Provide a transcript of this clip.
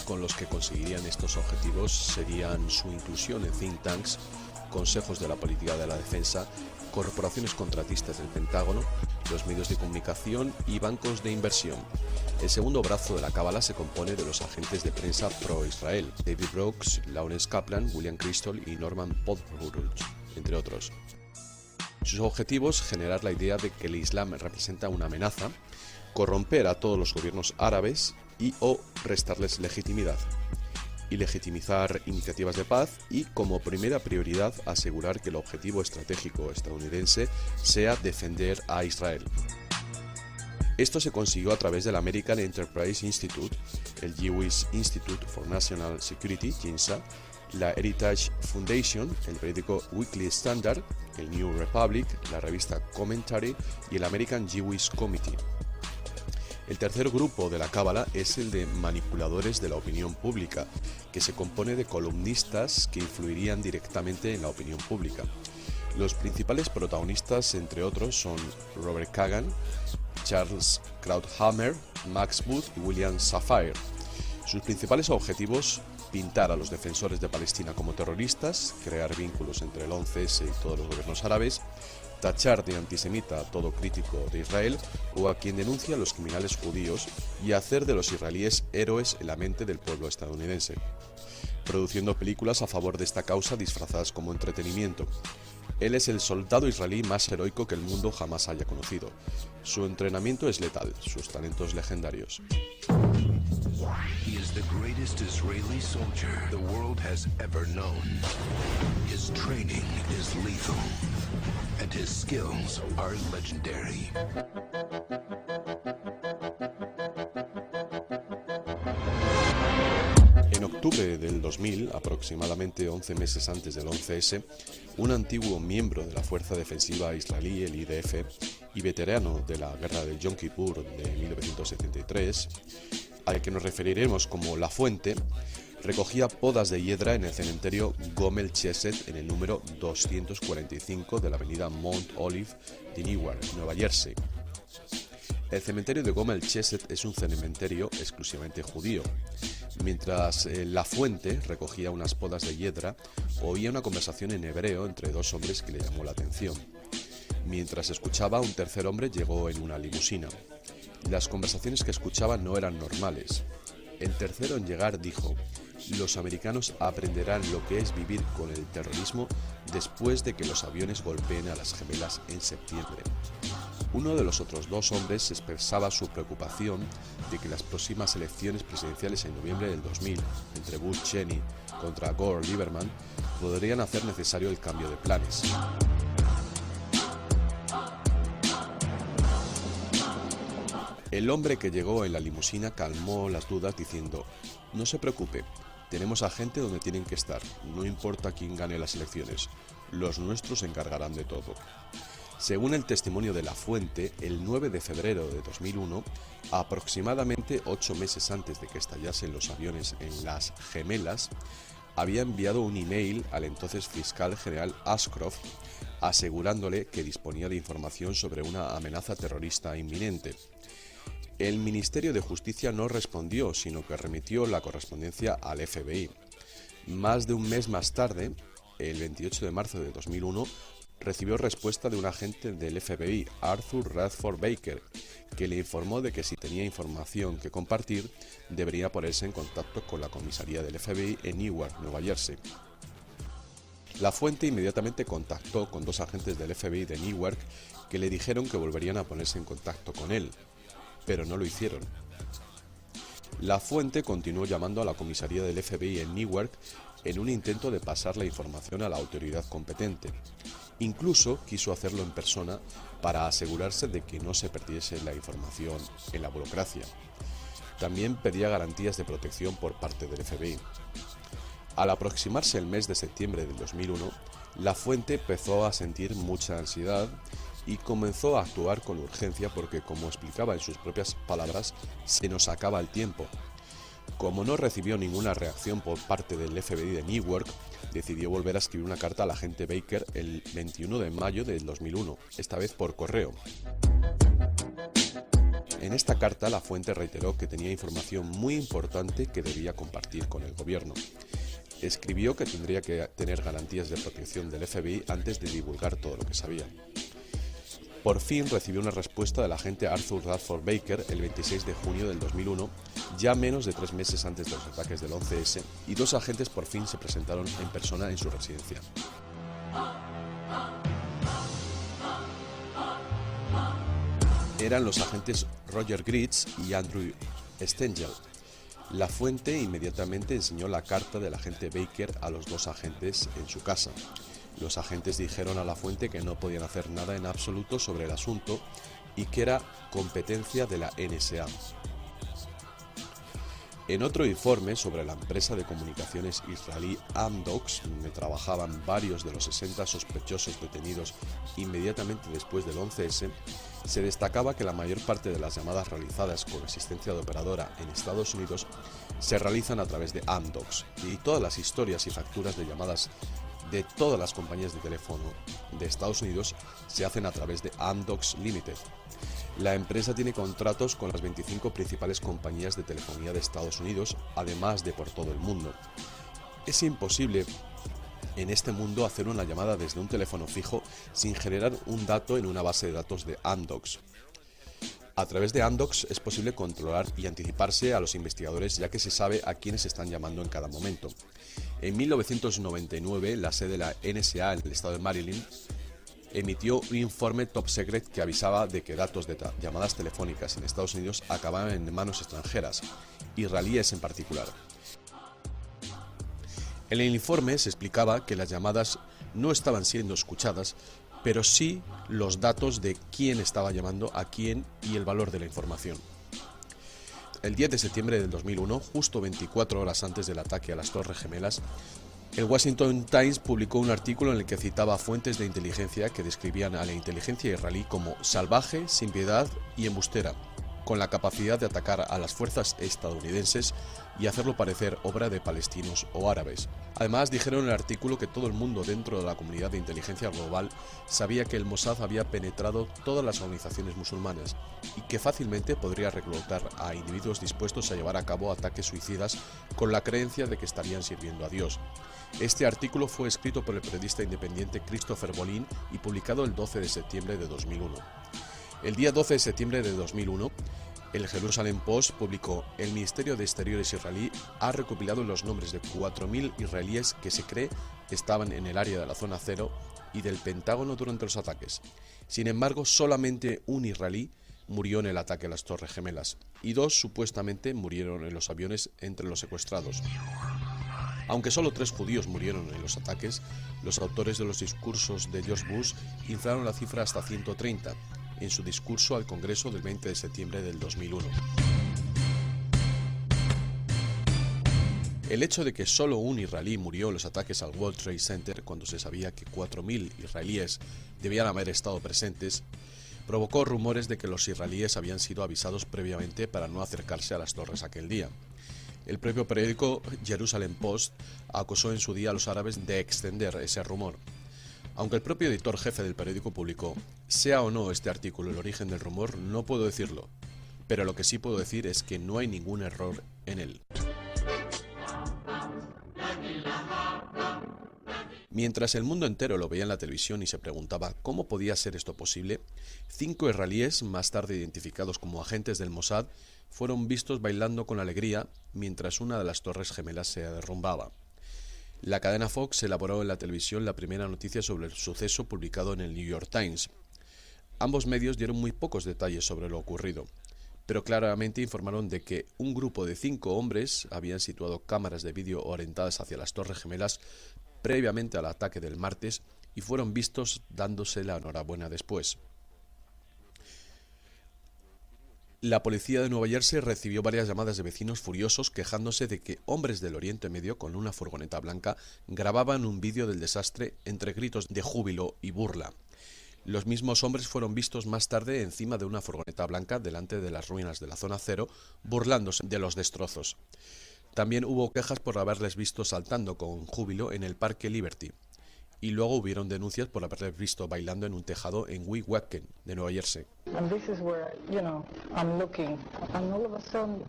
con los que conseguirían estos objetivos serían su inclusión en think tanks, consejos de la política de la defensa, corporaciones contratistas del Pentágono, los medios de comunicación y bancos de inversión. El segundo brazo de la cábala se compone de los agentes de prensa pro-Israel, David Brooks, Lawrence Kaplan, William Kristol y Norman Podhoretz, entre otros. Sus objetivos: generar la idea de que el Islam representa una amenaza, corromper a todos los gobiernos árabes y o restarles legitimidad, y legitimizar iniciativas de paz y, como primera prioridad, asegurar que el objetivo estratégico estadounidense sea defender a Israel. Esto se consiguió a través del American Enterprise Institute, el Jewish Institute for National Security, JINSA, la Heritage Foundation, el periódico Weekly Standard, el New Republic, la revista Commentary y el American Jewish Committee. El tercer grupo de la cábala es el de manipuladores de la opinión pública, que se compone de columnistas que influirían directamente en la opinión pública. Los principales protagonistas, entre otros, son Robert Kagan, Charles Krauthammer, Max Boot y William Safire. Sus principales objetivos: pintar a los defensores de Palestina como terroristas, crear vínculos entre el 11S y todos los gobiernos árabes, tachar de antisemita a todo crítico de Israel o a quien denuncia a los criminales judíos y hacer de los israelíes héroes en la mente del pueblo estadounidense, produciendo películas a favor de esta causa disfrazadas como entretenimiento. Él es el soldado israelí más heroico que el mundo jamás haya conocido. Su entrenamiento es letal, sus talentos legendarios. He is the greatest Israeli soldier the world has ever known. His training is lethal, and his skills are legendary. En octubre del 2000, aproximadamente 11 meses antes del 11S, un antiguo miembro de la Fuerza Defensiva Israelí, el IDF, y veterano de la Guerra de Yom Kippur de 1973, al que nos referiremos como La Fuente, recogía podas de hiedra en el cementerio Gomel Chesed en el número 245 de la avenida Mount Olive de Newark, Nueva Jersey. El cementerio de Gomel Chesed es un cementerio exclusivamente judío. Mientras La Fuente recogía unas podas de hiedra, oía una conversación en hebreo entre dos hombres que le llamó la atención. Mientras escuchaba, un tercer hombre llegó en una limusina. Las conversaciones que escuchaba no eran normales. El tercero en llegar dijo: los americanos aprenderán lo que es vivir con el terrorismo después de que los aviones golpeen a las gemelas en septiembre. Uno de los otros dos hombres expresaba su preocupación de que las próximas elecciones presidenciales en noviembre del 2000, entre Bush Cheney contra Gore Lieberman, podrían hacer necesario el cambio de planes. El hombre que llegó en la limusina calmó las dudas diciendo: no se preocupe, tenemos a gente donde tienen que estar, no importa quién gane las elecciones, los nuestros se encargarán de todo. Según el testimonio de La Fuente, el 9 de febrero de 2001, aproximadamente 8 meses antes de que estallasen los aviones en las Gemelas, había enviado un email al entonces fiscal general Ashcroft asegurándole que disponía de información sobre una amenaza terrorista inminente. El Ministerio de Justicia no respondió, sino que remitió la correspondencia al FBI. Más de un mes más tarde, el 28 de marzo de 2001, recibió respuesta de un agente del FBI, Arthur Radford Baker, que le informó de que si tenía información que compartir, debería ponerse en contacto con la comisaría del FBI en Newark, Nueva Jersey. La Fuente inmediatamente contactó con dos agentes del FBI de Newark que le dijeron que volverían a ponerse en contacto con él, pero no lo hicieron. La Fuente continuó llamando a la comisaría del FBI en Newark en un intento de pasar la información a la autoridad competente. Incluso quiso hacerlo en persona para asegurarse de que no se perdiese la información en la burocracia. También pedía garantías de protección por parte del FBI. Al aproximarse el mes de septiembre del 2001, La Fuente empezó a sentir mucha ansiedad y comenzó a actuar con urgencia porque, como explicaba en sus propias palabras, se nos acaba el tiempo. Como no recibió ninguna reacción por parte del FBI de Newark, decidió volver a escribir una carta al agente Baker el 21 de mayo del 2001, esta vez por correo. En esta carta, la fuente reiteró que tenía información muy importante que debía compartir con el gobierno. Escribió que tendría que tener garantías de protección del FBI antes de divulgar todo lo que sabía. Por fin recibió una respuesta del agente Arthur Radford Baker el 26 de junio del 2001, ya menos de 3 meses antes de los ataques del 11S, y 2 agentes por fin se presentaron en persona en su residencia. Eran los agentes Roger Gritz y Andrew Stengel. La fuente inmediatamente enseñó la carta del agente Baker a los 2 agentes en su casa. Los agentes dijeron a la fuente que no podían hacer nada en absoluto sobre el asunto y que era competencia de la NSA. En otro informe sobre la empresa de comunicaciones israelí Amdocs, donde trabajaban varios de los 60 sospechosos detenidos inmediatamente después del 11S, se destacaba que la mayor parte de las llamadas realizadas con asistencia de operadora en Estados Unidos se realizan a través de Amdocs, y todas las historias y facturas de llamadas de todas las compañías de teléfono de Estados Unidos se hacen a través de Amdocs Limited. La empresa tiene contratos con las 25 principales compañías de telefonía de Estados Unidos, además de por todo el mundo. Es imposible en este mundo hacer una llamada desde un teléfono fijo sin generar un dato en una base de datos de Amdocs. A través de Amdocs es posible controlar y anticiparse a los investigadores, ya que se sabe a quiénes están llamando en cada momento. En 1999, la sede de la NSA en el estado de Maryland emitió un informe top secret que avisaba de que datos de llamadas telefónicas en Estados Unidos acababan en manos extranjeras, israelíes en particular. En el informe se explicaba que las llamadas no estaban siendo escuchadas, pero sí los datos de quién estaba llamando a quién y el valor de la información. El 10 de septiembre del 2001, justo 24 horas antes del ataque a las Torres Gemelas, el Washington Times publicó un artículo en el que citaba fuentes de inteligencia que describían a la inteligencia israelí como salvaje, sin piedad y embustera, con la capacidad de atacar a las fuerzas estadounidenses y hacerlo parecer obra de palestinos o árabes. Además, dijeron en el artículo que todo el mundo dentro de la comunidad de inteligencia global sabía que el Mossad había penetrado todas las organizaciones musulmanas y que fácilmente podría reclutar a individuos dispuestos a llevar a cabo ataques suicidas con la creencia de que estarían sirviendo a Dios. Este artículo fue escrito por el periodista independiente Christopher Bolin y publicado el 12 de septiembre de 2001. El día 12 de septiembre de 2001, el Jerusalem Post publicó: el Ministerio de Exteriores israelí ha recopilado los nombres de 4.000 israelíes que se cree estaban en el área de la zona cero y del Pentágono durante los ataques. Sin embargo, solamente un israelí murió en el ataque a las Torres Gemelas y 2 supuestamente murieron en los aviones entre los secuestrados. Aunque solo 3 judíos murieron en los ataques, los autores de los discursos de George Bush inflaron la cifra hasta 130 en su discurso al Congreso del 20 de septiembre del 2001. El hecho de que solo un israelí murió en los ataques al World Trade Center, cuando se sabía que 4.000 israelíes debían haber estado presentes, provocó rumores de que los israelíes habían sido avisados previamente para no acercarse a las torres aquel día. El propio periódico Jerusalem Post acusó en su día a los árabes de extender ese rumor. Aunque el propio editor jefe del periódico publicó: sea o no este artículo el origen del rumor, no puedo decirlo, pero lo que sí puedo decir es que no hay ningún error en él. Mientras el mundo entero lo veía en la televisión y se preguntaba cómo podía ser esto posible, 5 israelíes, más tarde identificados como agentes del Mossad, fueron vistos bailando con alegría mientras una de las Torres Gemelas se derrumbaba. La cadena Fox elaboró en la televisión la primera noticia sobre el suceso publicado en el New York Times. Ambos medios dieron muy pocos detalles sobre lo ocurrido, pero claramente informaron de que un grupo de 5 hombres habían situado cámaras de vídeo orientadas hacia las Torres Gemelas previamente al ataque del martes y fueron vistos dándose la enhorabuena después. La policía de Nueva Jersey recibió varias llamadas de vecinos furiosos quejándose de que hombres del Oriente Medio con una furgoneta blanca grababan un vídeo del desastre entre gritos de júbilo y burla. Los mismos hombres fueron vistos más tarde encima de una furgoneta blanca delante de las ruinas de la zona cero, burlándose de los destrozos. También hubo quejas por haberles visto saltando con júbilo en el Parque Liberty. Y luego hubieron denuncias por haberle visto bailando en un tejado en Weehawken, de Nueva Jersey. And this is where, I'm looking, and all of a sudden